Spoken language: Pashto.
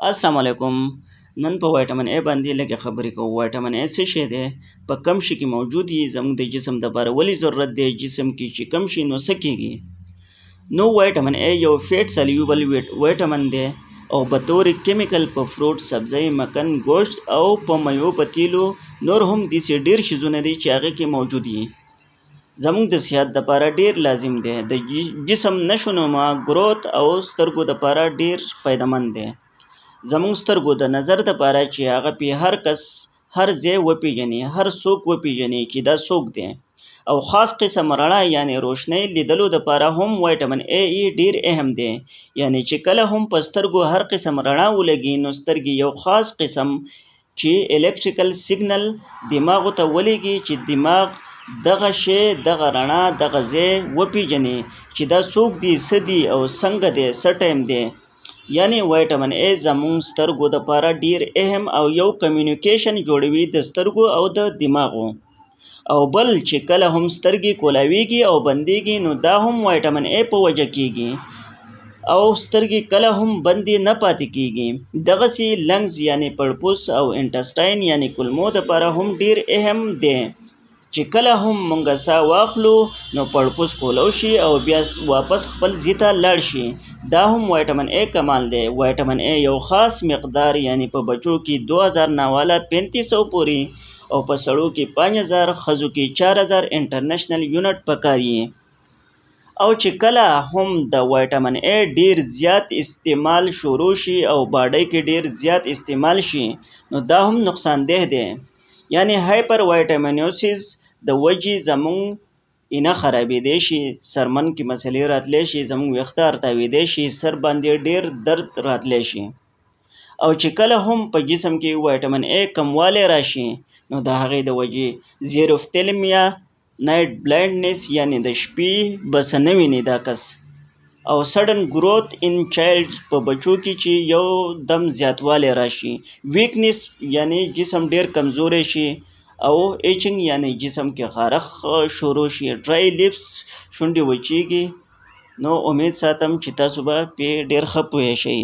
अस्सलाम वालेकुम। नन په وایټامین ای باندې لږه خبرې کوو. وایټامین ای څه شی دی؟ په کم شي کې موجود وي، زموږ د جسم دپاره ولې ضرورت دی؟ جسم کې چې کم شي نو څه کېږي؟ نو وایټامین ای یو فیټ سلیوبل وایټامین دی او به طور کیمیکل په فروټ، سبزی، مکن، گوشت او په میوو په تیلو نور هم داسې ډېر شیزونه دي چې هغې کې موجود وي. زموږ د صحت دپاره ډېر لازم دی. د جسم نشونما ګروت او سترګو دپاره ډېر فایدهمند دی. زموږ سترګو د نظر دپاره چې هغه پې هر کس هر ځای وپېژني، هر څوک وپېژني چې دا څوک دی، او خاص قسم رڼا یعنې روشنۍ لیدلو دپاره هم وایټامین ای ډېر اهم دی. یعنې چې کله هم په سترګو هر قسم رڼا ولګي نو سترګې یو خاص قسم چې الکتریکل سیګنل دماغو ته ولېږي چې دماغ دغه شی، دغه رڼا، دغه ځای وپېژني چې دا څوک دی، څه دی او څنګه دی، څه ټایم دی. یعنی وایټامین ای زموږ سترګو دپاره ډېر اهم او یو کمیونیکیشن جوړوي د سترګو او د دماغو. او بل چې کله هم سترګې کولاویږي او بندېږي نو دا هم وایټامین ای په وجه کېږي، او سترګې کله هم بندې نه پاتې کېږي. دغسې لنګز یعنې پړپوس او انټسټاین یعنې کولمو دپاره هم ډېر اهم دی چې کله هم مونږ ساه واخلو نو پړپوس کولو شي او بیا واپس خپل ځای ته لاړ شي. دا هم وایټامین ای کمال دی. وایټامین ای یو خاص مقدار یعنی په بچو کې 2000 نه والا 3500 پورې او په سړو کې 5000، ښځو کې 4000 انټرنیشنل یونټ پکاري. او چې کله هم د وایټامین ای ډیر زیات استعمال شروع شي او باډۍ کې ډیر زیات استعمال شي نو دا هم نقصان ده دی. یعنی هایپر وایټامینوسیس د وجې زموږ اینه خرابېدی شي، سرمن کې مسلې راتلی شي، زموږ ویښته ارتاوېدی شي، سر باندې ډېر درد راتلی شي. او چې کله هم په جسم کې وایټامین ای کموالی راشي نو د هغې د وجې زیروفتلمیا، نایټ بلایندنس یعنې د شپې به څه نه ویني دا کس، او سډن گروت ان چایلډ په بچو کې چې یو دم زیاتوالی راشي، ویکنس یعنی جسم ډیر کمزوری شي، او ایچنګ یعنی جسم کې خارښ شروع شي، ډرای لیپس شونډې وچیږي. نو امید ساتم چې تاسو به پې ډیر ښه پوه شئ.